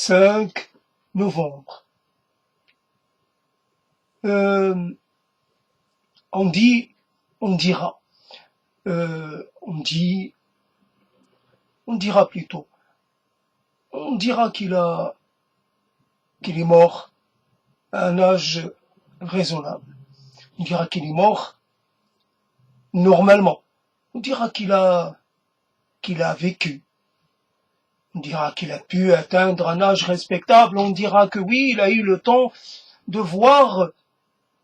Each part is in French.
5 novembre. On dit, on dira, on dira plutôt, on dira qu'il est mort à un âge raisonnable. On dira qu'il est mort normalement. On dira qu'il a vécu. On dira qu'il a pu atteindre un âge respectable. On dira que oui, il a eu le temps de voir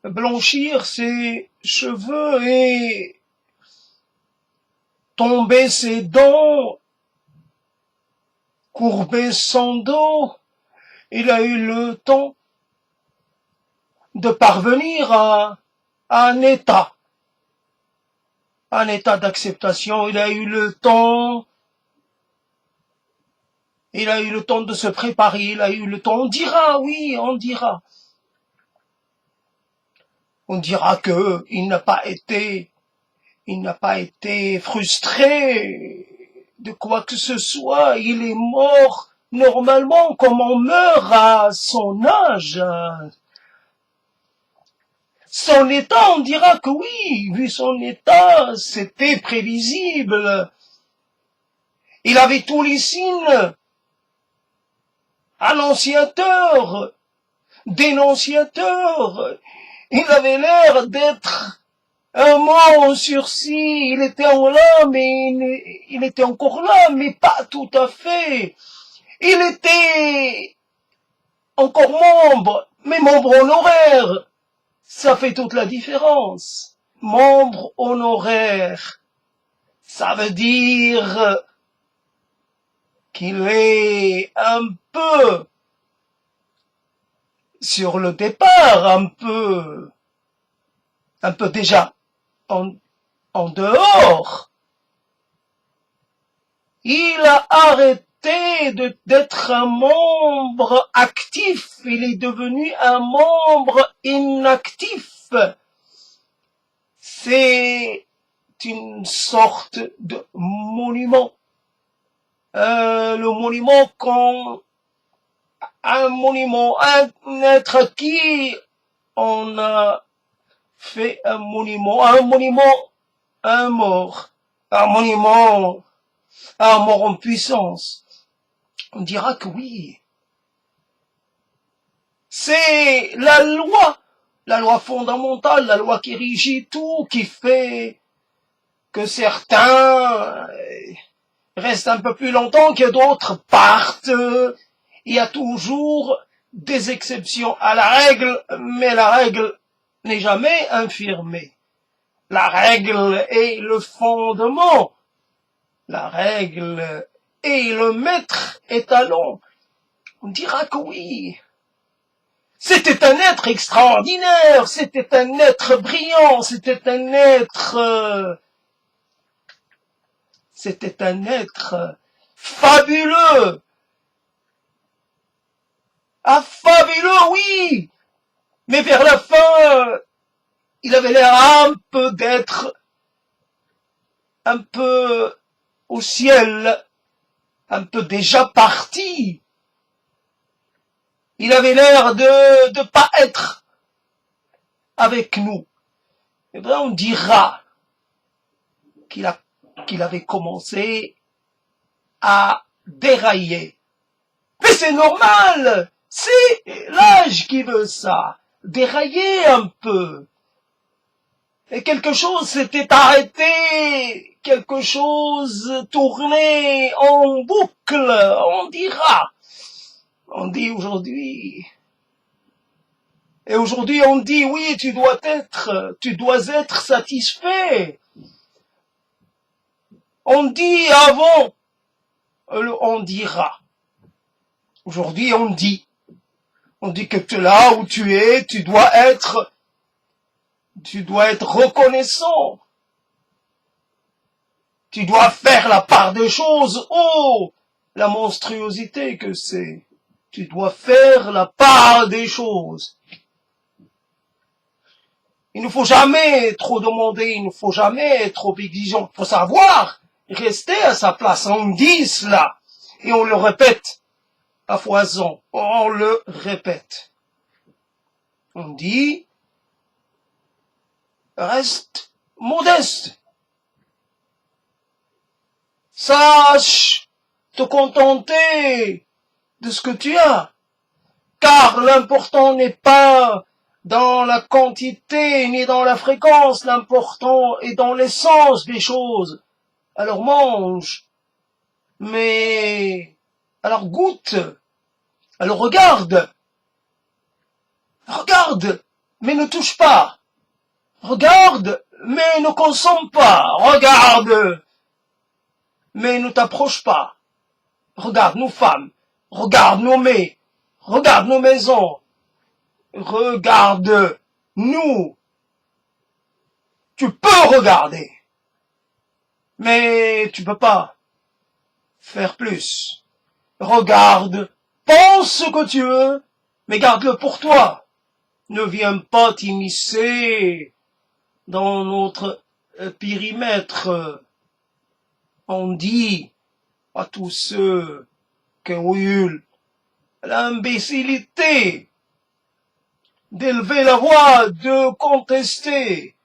blanchir ses cheveux et tomber ses dents, courber son dos. Il a eu le temps de parvenir à un état d'acceptation. Il a eu le temps de se préparer, il a eu le temps. On dira, oui, on dira. On dira que il n'a pas été frustré de quoi que ce soit. Il est mort normalement, comme on meurt à son âge. Son état, on dira que oui, vu son état, c'était prévisible. Il avait tous les signes annonciateurs, dénonciateurs. Il avait l'air d'être un mort en sursis. Il était il était encore là, mais pas tout à fait. Il était encore membre, mais membre honoraire. Ça fait toute la différence. Membre honoraire, ça veut dire qu'il est un peu sur le départ, un peu déjà en dehors. Il a arrêté d'être un membre actif, il est devenu un membre inactif. C'est une sorte de monument. Le monument un être à qui on a fait un monument, un mort en puissance. On dira que oui. C'est la loi fondamentale, la loi qui régit tout, qui fait que certains restent un peu plus longtemps, que d'autres partent. Il y a toujours des exceptions à la règle, mais la règle n'est jamais infirmée. La règle est le fondement. La règle est le maître étalon. On dira que oui. C'était un être extraordinaire, c'était un être brillant, c'était un être fabuleux. Ah, fabuleux, oui. Mais vers la fin, il avait l'air d'être un peu au ciel, un peu déjà parti. Il avait l'air de pas être avec nous. Eh bien, on dira qu'il avait commencé à dérailler. Mais c'est normal, c'est l'âge qui veut ça, dérailler un peu. Et quelque chose s'était arrêté, quelque chose tournait en boucle, on dira. On dit aujourd'hui. Et aujourd'hui on dit oui, tu dois être satisfait. On dit avant, on dira. Aujourd'hui on dit que là où tu es, tu dois être reconnaissant. Tu dois faire la part des choses. Oh, la monstruosité que c'est. Tu dois faire la part des choses. Il ne faut jamais trop demander, il ne faut jamais être trop exigeant. Il faut savoir rester à sa place. On dit cela et on le répète. à foison. On le répète. On dit, reste modeste. Sache te contenter de ce que tu as. Car l'important n'est pas dans la quantité ni dans la fréquence, l'important est dans l'essence des choses. Alors mange, mais alors goûte, alors regarde, mais ne touche pas, regarde, mais ne consomme pas, regarde, mais ne t'approche pas, regarde nos femmes, regarde nos mets, regarde nos maisons, regarde nous, tu peux regarder, mais tu peux pas faire plus. Regarde, pense ce que tu veux, mais garde-le pour toi. Ne viens pas t'immiscer dans notre périmètre. On dit à tous ceux qui ont eu l'imbécilité d'élever la voix, de contester.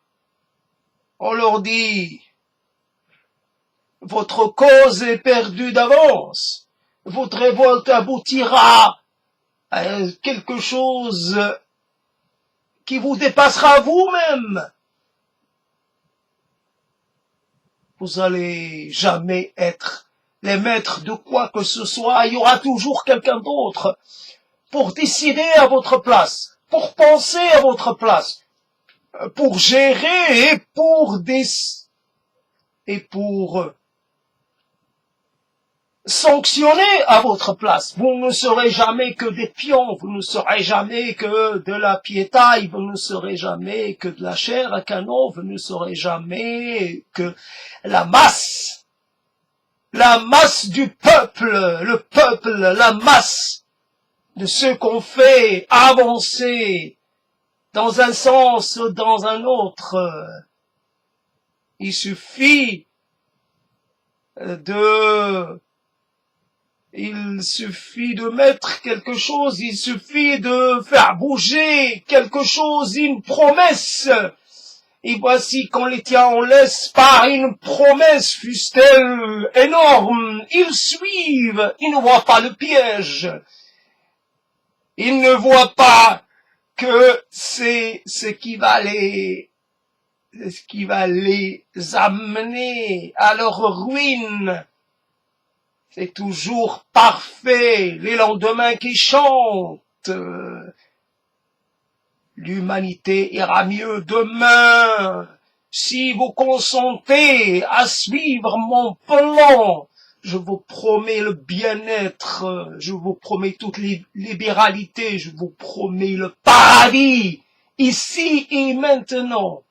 On leur dit, votre cause est perdue d'avance. Votre révolte aboutira à quelque chose qui vous dépassera vous-même. Vous allez jamais être les maîtres de quoi que ce soit. Il y aura toujours quelqu'un d'autre pour décider à votre place, pour penser à votre place, pour gérer et pour sanctionner à votre place. Vous ne serez jamais que des pions, vous ne serez jamais que de la piétaille, vous ne serez jamais que de la chair à canon, vous ne serez jamais que la masse du peuple, le peuple, la masse de ceux qu'on fait avancer dans un sens ou dans un autre. Il suffit de mettre quelque chose, il suffit de faire bouger quelque chose, une promesse. Et voici quand les tiens en laisse par une promesse, fût-elle énorme, ils suivent, ils ne voient pas le piège. Ils ne voient pas que c'est ce qui va les amener à leur ruine. C'est toujours parfait, les lendemains qui chantent. L'humanité ira mieux demain si vous consentez à suivre mon plan. Je vous promets le bien-être, je vous promets toute libéralité, je vous promets le paradis, ici et maintenant.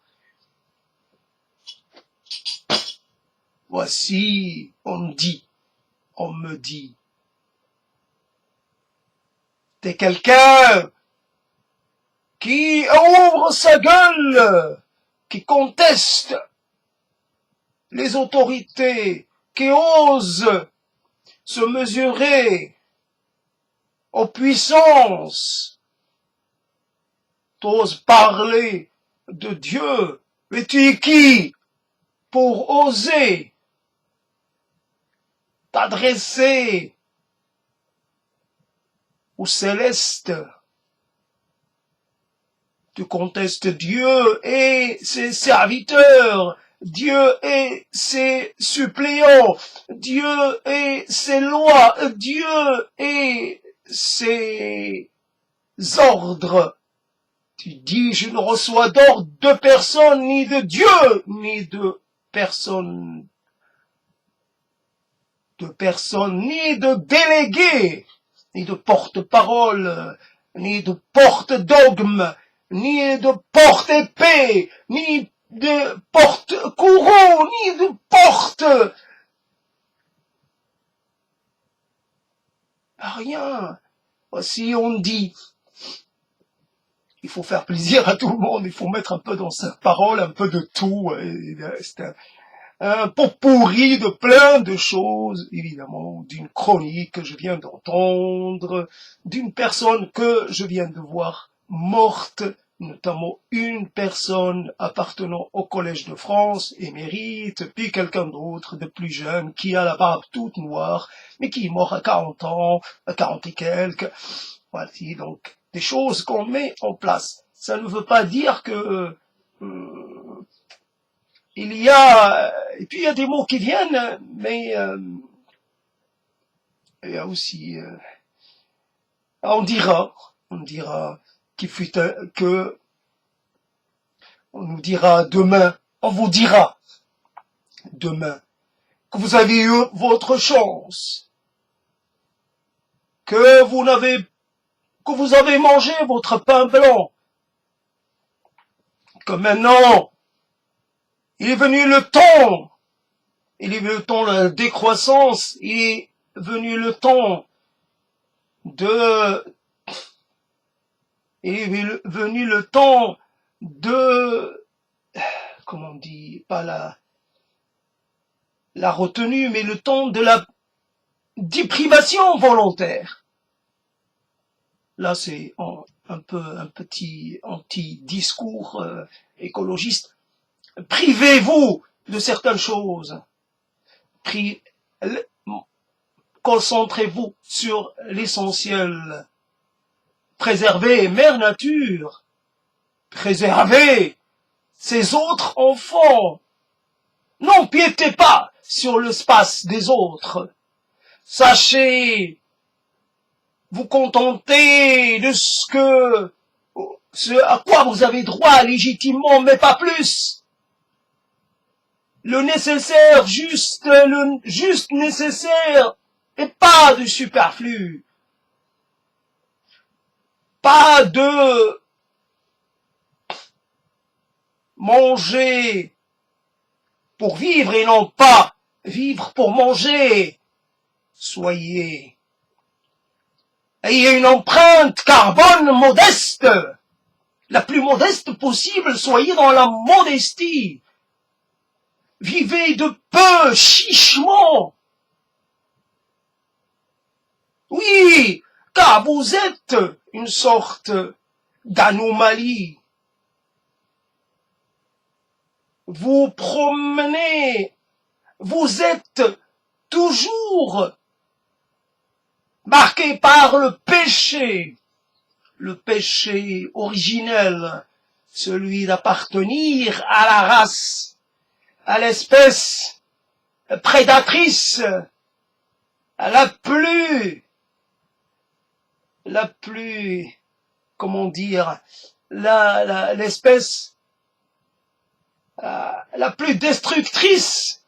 Voici, on me dit, t'es quelqu'un qui ouvre sa gueule, qui conteste les autorités, qui ose se mesurer aux puissances, t'oses parler de Dieu, mais tu es qui pour oser t'adresser au céleste? Tu contestes Dieu et ses serviteurs, Dieu et ses suppléants, Dieu et ses lois, Dieu et ses ordres. Tu dis, je ne reçois d'ordre de personne, ni de Dieu, ni de personne, ni de délégué, ni de porte-parole, ni de porte-dogme, ni de porte-épée, ni de porte-courroux, ni de porte... Rien. Voici, on dit, il faut faire plaisir à tout le monde, il faut mettre un peu dans sa parole, un peu de tout. un pot-pourri de plein de choses, évidemment, d'une chronique que je viens d'entendre, d'une personne que je viens de voir morte, notamment une personne appartenant au Collège de France, émérite, puis quelqu'un d'autre de plus jeune qui a la barbe toute noire, mais qui est mort à 40 ans, à 40 et quelques. Voici donc des choses qu'on met en place. Ça ne veut pas dire que il y a, et puis il y a des mots qui viennent, mais il y a aussi, on dira qu'il fut que, on nous dira demain, on vous dira demain que vous avez eu votre chance, que vous avez mangé votre pain blanc, que maintenant il est venu le temps, il est venu le temps de la décroissance, il est venu le temps de comment on dit, pas la retenue, mais le temps de la déprivation volontaire. Là, c'est un petit anti-discours écologiste. Privez-vous de certaines choses. Concentrez-vous sur l'essentiel. Préservez Mère Nature. Préservez ces autres enfants. N'empiétez pas sur l'espace des autres. Sachez vous contenter de ce à quoi vous avez droit légitimement, mais pas plus. Le nécessaire, le juste nécessaire, et pas du superflu. Pas de manger pour vivre et non pas vivre pour manger. Ayez une empreinte carbone modeste, la plus modeste possible, soyez dans la modestie. Vivez de peu, chichement. Oui, car vous êtes une sorte d'anomalie. Vous promenez, vous êtes toujours marqué par le péché originel, celui d'appartenir à la race, à l'espèce prédatrice, à la plus, comment dire, l'espèce la plus destructrice.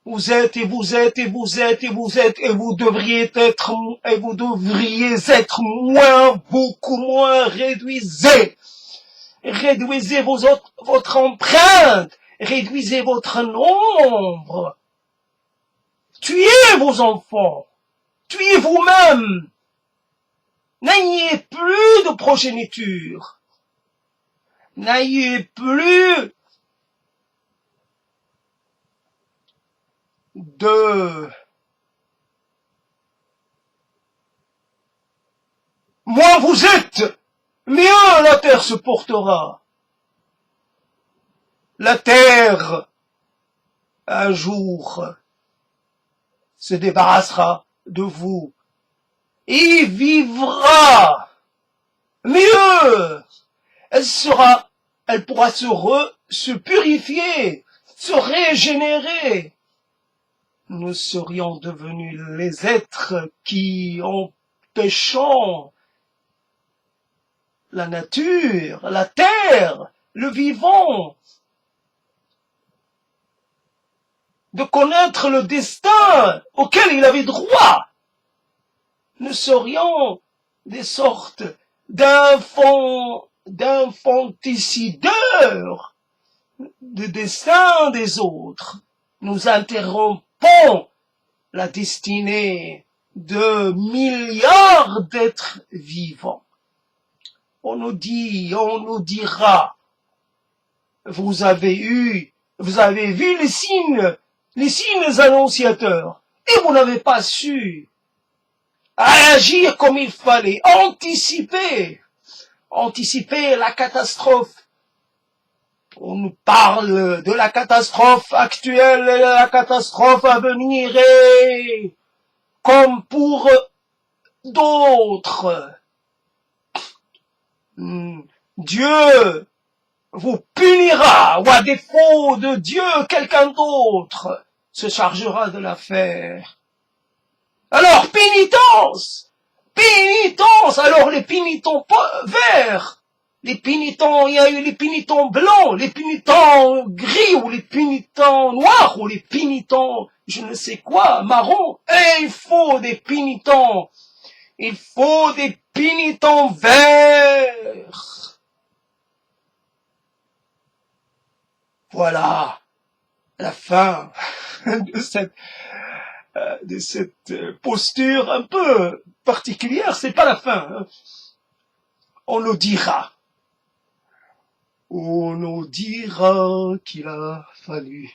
Vous êtes et vous êtes et vous êtes et vous êtes et vous devriez être moins, beaucoup moins. Réduisez votre empreinte, réduisez votre nombre. Tuez vos enfants, tuez vous-même. N'ayez plus de progéniture. N'ayez plus de moins vous êtes, mieux la terre se portera. La terre, un jour, se débarrassera de vous et vivra mieux. Elle pourra se purifier, se régénérer. Nous serions devenus les êtres qui, en péchant la nature, la terre, le vivant, de connaître le destin auquel il avait droit, nous serions des sortes d'infanticideurs du destin des autres. Nous interrompons la destinée de milliards d'êtres vivants. On nous dira vous avez vu les signes annonciateurs, et vous n'avez pas su agir comme il fallait, anticiper la catastrophe. On nous parle de la catastrophe actuelle et de la catastrophe à venir, et comme pour d'autres, Dieu vous punira, ou à défaut de Dieu, quelqu'un d'autre se chargera de l'affaire. Alors, pénitence, alors les pénitents verts, les pénitents, il y a eu les pénitents blancs, les pénitents gris, ou les pénitents noirs, ou les pénitents, je ne sais quoi, marron, et il faut des pénitents verts. Voilà la fin de cette posture un peu particulière. C'est pas la fin, hein. On nous dira qu'il a fallu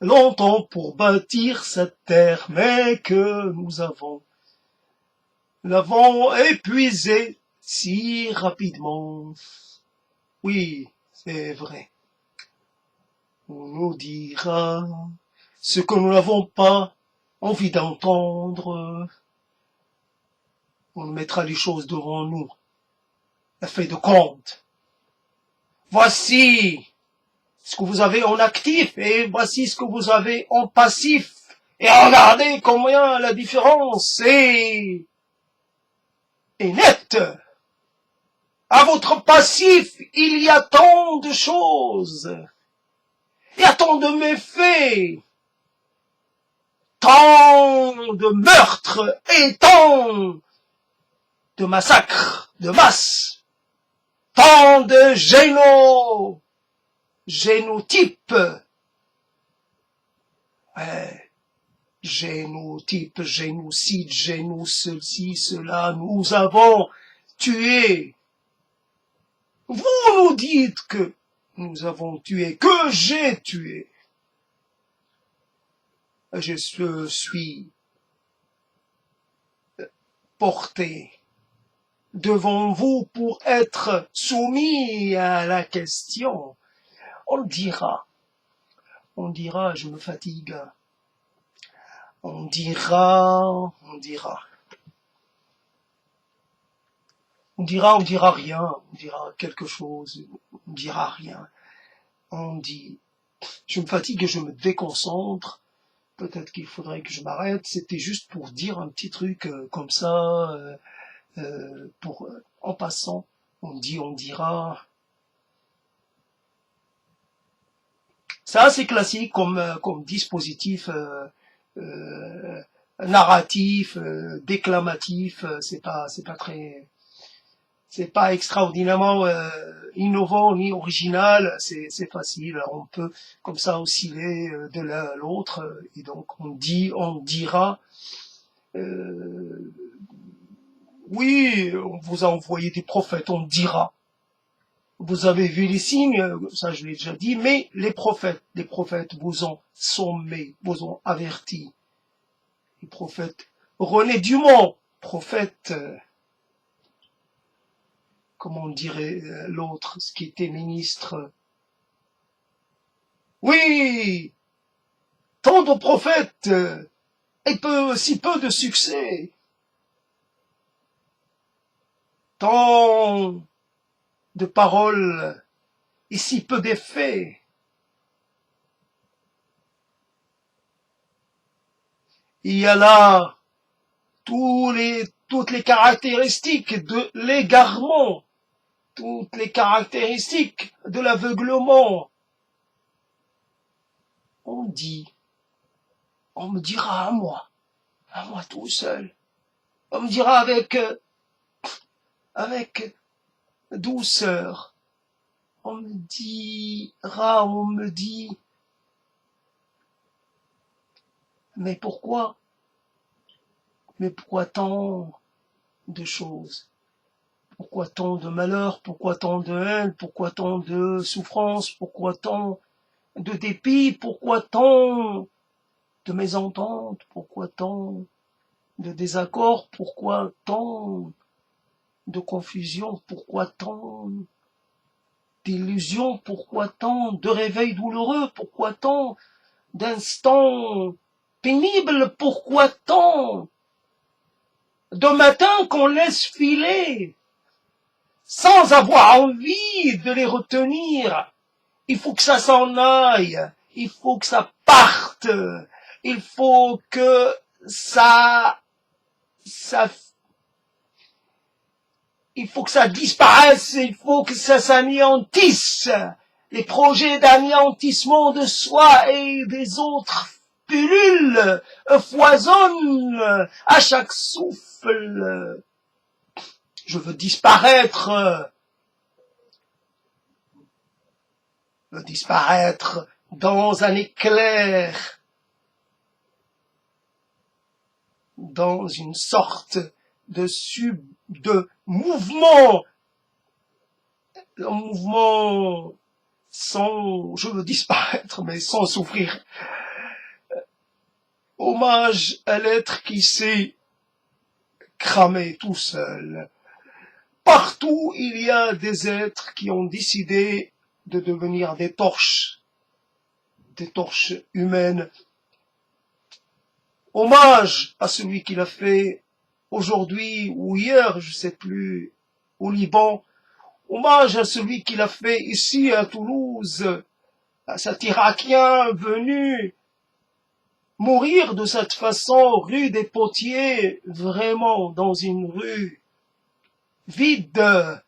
longtemps pour bâtir cette terre, mais que nous l'avons épuisée si rapidement. Oui, c'est vrai. On nous dira ce que nous n'avons pas envie d'entendre. On mettra les choses devant nous. La feuille de compte. Voici ce que vous avez en actif et voici ce que vous avez en passif. Et regardez combien la différence est nette. À votre passif, il y a tant de choses. Il y a tant de méfaits. Tant de meurtres et tant de massacres de masse. Tant de génotypes. Ouais. Génotype, génocide, ceci, cela, nous avons tué. Vous nous dites que nous avons tué, que j'ai tué. Je suis porté devant vous pour être soumis à la question. On dira, je me fatigue. On dira rien, on dira quelque chose, on dira rien. On dit, je me fatigue et je me déconcentre, peut-être qu'il faudrait que je m'arrête, c'était juste pour dire un petit truc comme ça, en passant, on dira. Ça, c'est classique comme dispositif narratif, déclamatif, c'est pas extraordinairement innovant ni original, c'est facile, on peut comme ça osciller de l'un à l'autre, et donc on dira, oui, on vous a envoyé des prophètes, on dira, vous avez vu les signes, ça je l'ai déjà dit, mais les prophètes vous ont sommé, vous ont averti. Les prophètes, René Dumont, prophète, comment dirait l'autre, ce qui était ministre. Oui, tant de prophètes et si peu de succès. Tant de paroles et si peu d'effets. Il y a là toutes les caractéristiques de l'égarement, toutes les caractéristiques de l'aveuglement. On me dira à moi tout seul, on me dira avec douceur, on me dit, mais pourquoi tant de choses? Pourquoi tant de malheur? Pourquoi tant de haine? Pourquoi tant de souffrance? Pourquoi tant de dépit? Pourquoi tant de mésentente? Pourquoi tant de désaccord? Pourquoi tant de confusion? Pourquoi tant d'illusions? Pourquoi tant de réveils douloureux? Pourquoi tant d'instants pénibles? Pourquoi tant de matins qu'on laisse filer sans avoir envie de les retenir? Il faut que ça s'en aille, il faut que ça parte, il faut que il faut que ça disparaisse, il faut que ça s'anéantisse. Les projets d'anéantissement de soi et des autres pullulent, foisonnent à chaque souffle. Je veux disparaître dans un éclair, dans une sorte de mouvement, un mouvement sans, je veux disparaître, mais sans souffrir. Hommage à l'être qui s'est cramé tout seul. Partout, il y a des êtres qui ont décidé de devenir des torches humaines. Hommage à celui qui l'a fait aujourd'hui ou hier, je sais plus, au Liban. Hommage à celui qui l'a fait ici à Toulouse, à cet Irakien venu mourir de cette façon, rue des Potiers, vraiment dans une rue vide,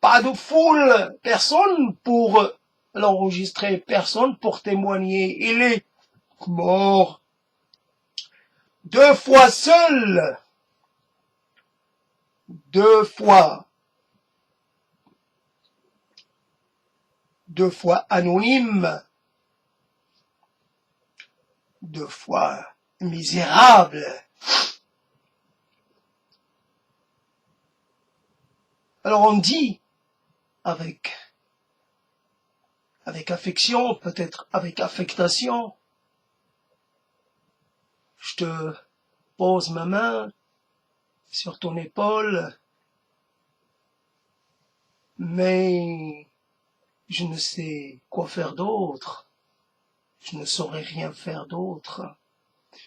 pas de foule, personne pour l'enregistrer, personne pour témoigner. Il est mort 2 fois seul, 2 fois anonyme, 2 fois misérable. Alors on dit avec affection, peut-être avec affectation, je te pose ma main sur ton épaule, mais je ne sais quoi faire d'autre. Je ne saurais rien faire d'autre.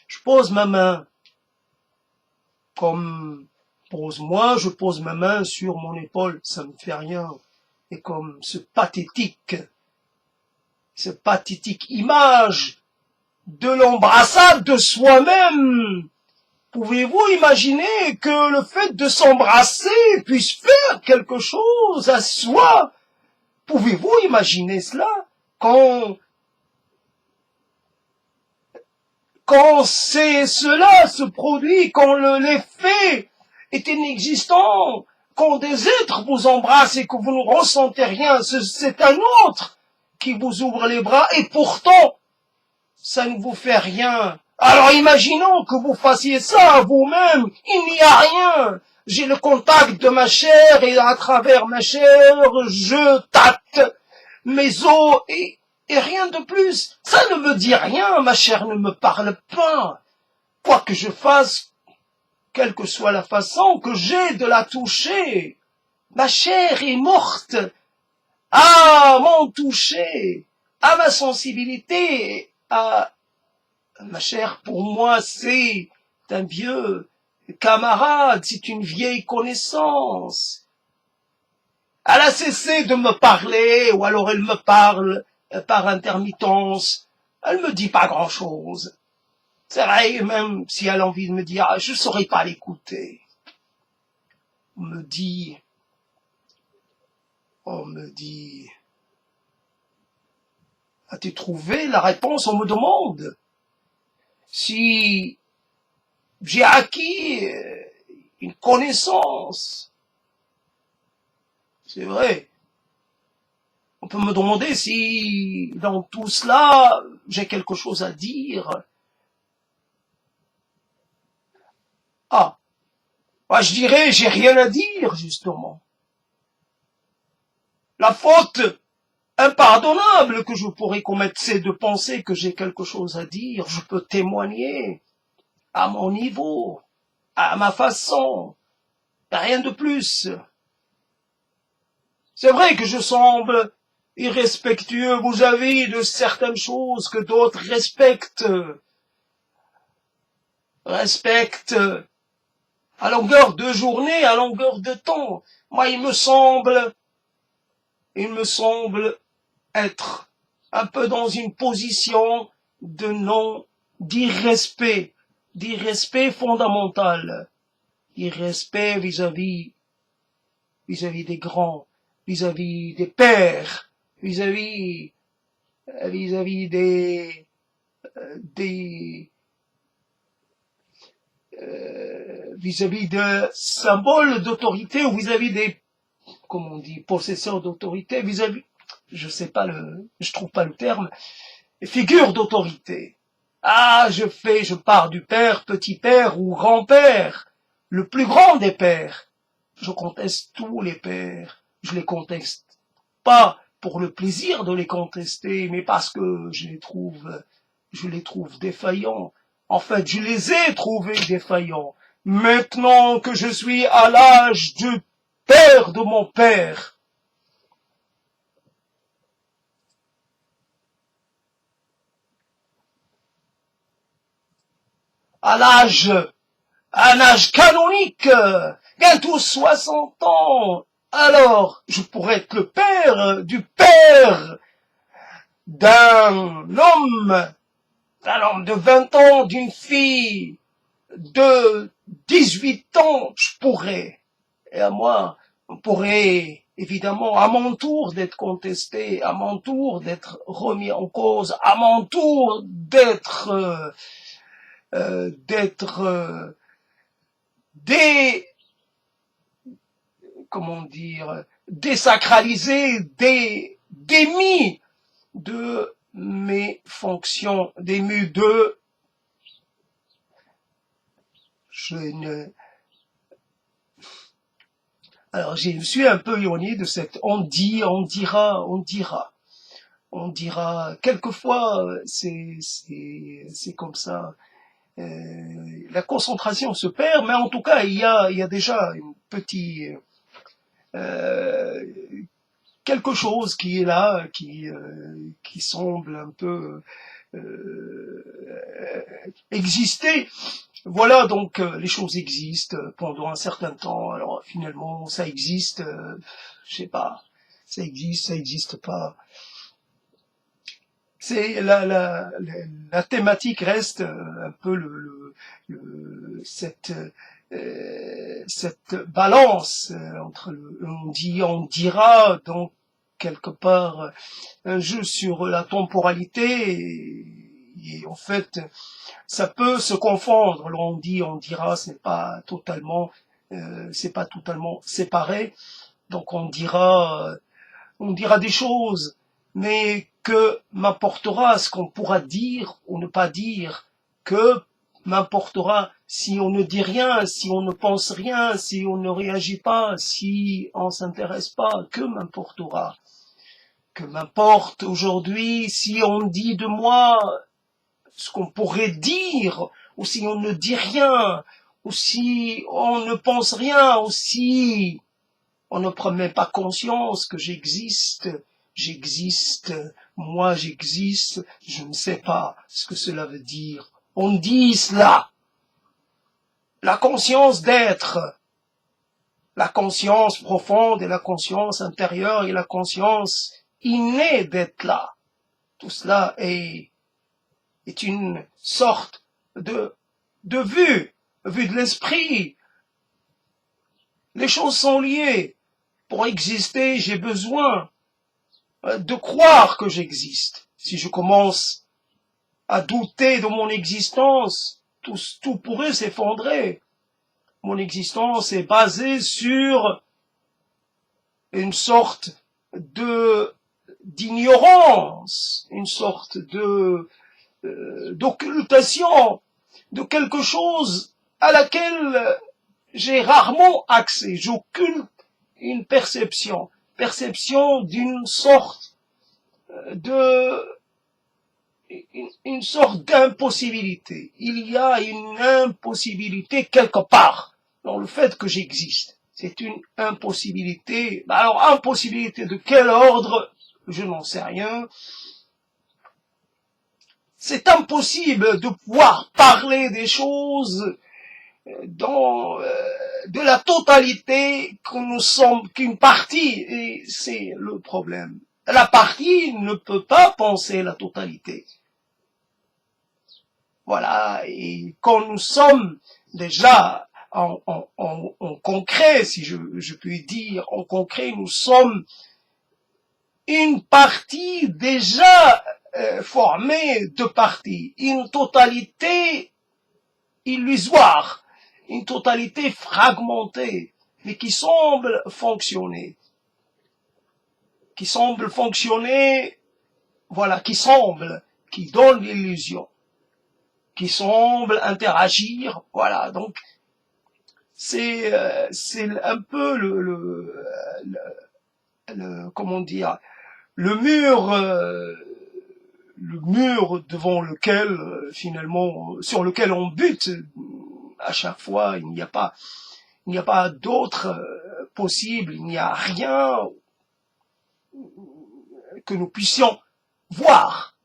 Je pose ma main comme je pose ma main sur mon épaule, ça me fait rien. Et comme ce pathétique image de l'embrassade de soi-même. Pouvez-vous imaginer que le fait de s'embrasser puisse faire quelque chose à soi? Pouvez-vous imaginer cela? Quand cela se produit, quand l'effet est inexistant, quand des êtres vous embrassent et que vous ne ressentez rien, c'est un autre qui vous ouvre les bras et pourtant, ça ne vous fait rien. Alors imaginons que vous fassiez ça à vous-même, il n'y a rien. J'ai le contact de ma chair et à travers ma chair, je tâte mes os et rien de plus. Ça ne me dit rien, ma chair ne me parle pas. Quoi que je fasse, quelle que soit la façon que j'ai de la toucher, ma chair est morte à mon toucher, à ma sensibilité, à ma chair. Pour moi, c'est un vieux camarade, c'est une vieille connaissance. Elle a cessé de me parler, ou alors elle me parle par intermittence. Elle me dit pas grand-chose. C'est vrai, même si elle a envie de me dire, je saurais pas l'écouter. On me dit, as-tu trouvé la réponse? On me demande si j'ai acquis une connaissance. C'est vrai. On peut me demander si dans tout cela, j'ai quelque chose à dire. Ah, moi je dirais, j'ai rien à dire, justement. La faute impardonnable que je pourrais commettre, c'est de penser que j'ai quelque chose à dire. Je peux témoigner à mon niveau, à ma façon, rien de plus. C'est vrai que je semble irrespectueux vis-à-vis de certaines choses que d'autres respectent à longueur de journée, à longueur de temps. Moi, il me semble être un peu dans une position d'irrespect fondamental, irrespect vis-à-vis des grands, vis-à-vis des pères, vis-à-vis des vis-à-vis de symboles d'autorité ou vis-à-vis des, comment on dit, possesseurs d'autorité, vis-à-vis, je trouve pas le terme, figures d'autorité. Ah, je pars du père, petit père ou grand-père, le plus grand des pères. Je conteste tous les pères. Je les conteste pas pour le plaisir de les contester, mais parce que je les trouve défaillants. En fait, je les ai trouvés défaillants. Maintenant que je suis à l'âge du père de mon père, à un âge canonique, bientôt 60 ans, alors je pourrais être le père du père d'un homme de 20 ans, d'une fille de 18 ans, je pourrais. Et à moi, on pourrait évidemment à mon tour d'être contesté, à mon tour d'être remis en cause, à mon tour d'être dé, comment dire, désacralisé, démis de mes fonctions, démis de, alors je suis un peu éloigné de cette on dira, quelquefois c'est comme ça. La concentration se perd, mais en tout cas il y a déjà une petite quelque chose qui est là, qui semble un peu exister. Voilà, donc les choses existent pendant un certain temps. Alors finalement, ça existe, je sais pas, ça existe pas. C'est la thématique reste un peu cette balance entre on dira, donc quelque part un jeu sur la temporalité et en fait ça peut se confondre. On dira, c'est pas totalement séparé. Donc on dira des choses, mais que m'importera ce qu'on pourra dire ou ne pas dire, que m'importera si on ne dit rien, si on ne pense rien, si on ne réagit pas, si on s'intéresse pas, que m'importera? Que m'importe aujourd'hui si on dit de moi ce qu'on pourrait dire, ou si on ne dit rien, ou si on ne pense rien, ou si on ne prend même pas conscience que j'existe, moi j'existe, je ne sais pas ce que cela veut dire. On dit cela. La conscience d'être, la conscience profonde et la conscience intérieure et la conscience innée d'être là. Tout cela est une sorte de vue de l'esprit. Les choses sont liées. Pour exister, j'ai besoin de croire que j'existe. Si je commence à douter de mon existence, tout pourrait s'effondrer. Mon existence est basée sur une sorte d'ignorance, une sorte d'occultation de quelque chose à laquelle j'ai rarement accès. J'occulte une perception. perception d'une sorte une sorte d'impossibilité. Il y a une impossibilité quelque part dans le fait que j'existe. C'est une impossibilité. Alors, impossibilité de quel ordre? Je n'en sais rien. C'est impossible de pouvoir parler des choses dans de la totalité que nous sommes qu'une partie, et c'est le problème. La partie ne peut pas penser la totalité. Voilà, et quand nous sommes déjà en concret, si je puis dire, en concret, nous sommes une partie déjà formée de parties, une totalité illusoire, une totalité fragmentée, mais qui semble fonctionner, voilà, qui donne l'illusion, qui semble interagir, voilà. Donc c'est un peu comment dire, le mur devant lequel finalement sur lequel on bute à chaque fois. Il n'y a pas d'autre possible, il n'y a rien que nous puissions voir.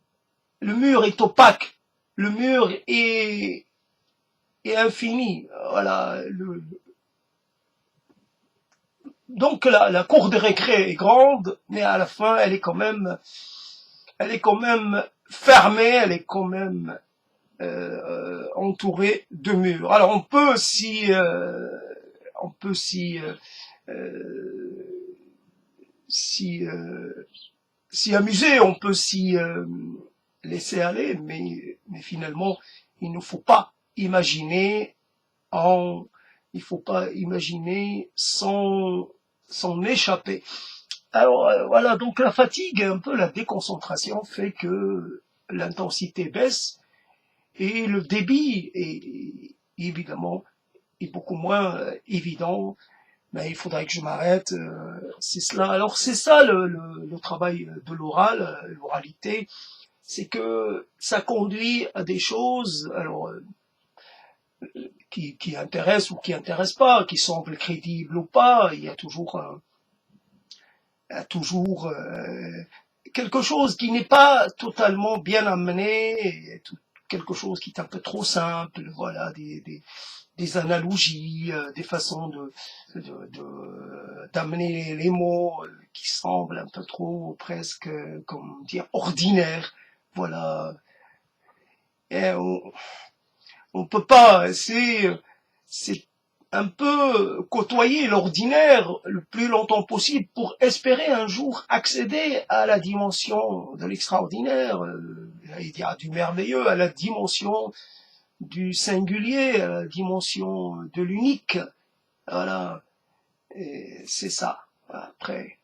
Le mur est opaque, le mur est infini. Voilà. Donc la cour de récré est grande, mais à la fin elle est quand même fermée, elle est quand même entourée de murs. Alors on peut s'y amuser, on peut s'y laisser aller, mais finalement il ne faut pas imaginer s'en échapper. Alors voilà, donc la fatigue, un peu la déconcentration fait que l'intensité baisse et le débit est évidemment est beaucoup moins évident. Mais il faudrait que je m'arrête, c'est cela. Alors c'est ça le travail de l'oralité, c'est que ça conduit à des choses alors qui intéressent ou qui intéressent pas, qui semblent crédibles ou pas. Il y a toujours quelque chose qui n'est pas totalement bien amené, quelque chose qui est un peu trop simple, voilà, des analogies, des façons d'amener les mots qui semblent un peu trop presque, comment dire, ordinaires, voilà. Et on peut pas, c'est un peu côtoyer l'ordinaire le plus longtemps possible pour espérer un jour accéder à la dimension de l'extraordinaire, du merveilleux, à la dimension du singulier, à la dimension de l'unique. Voilà, c'est ça. Après,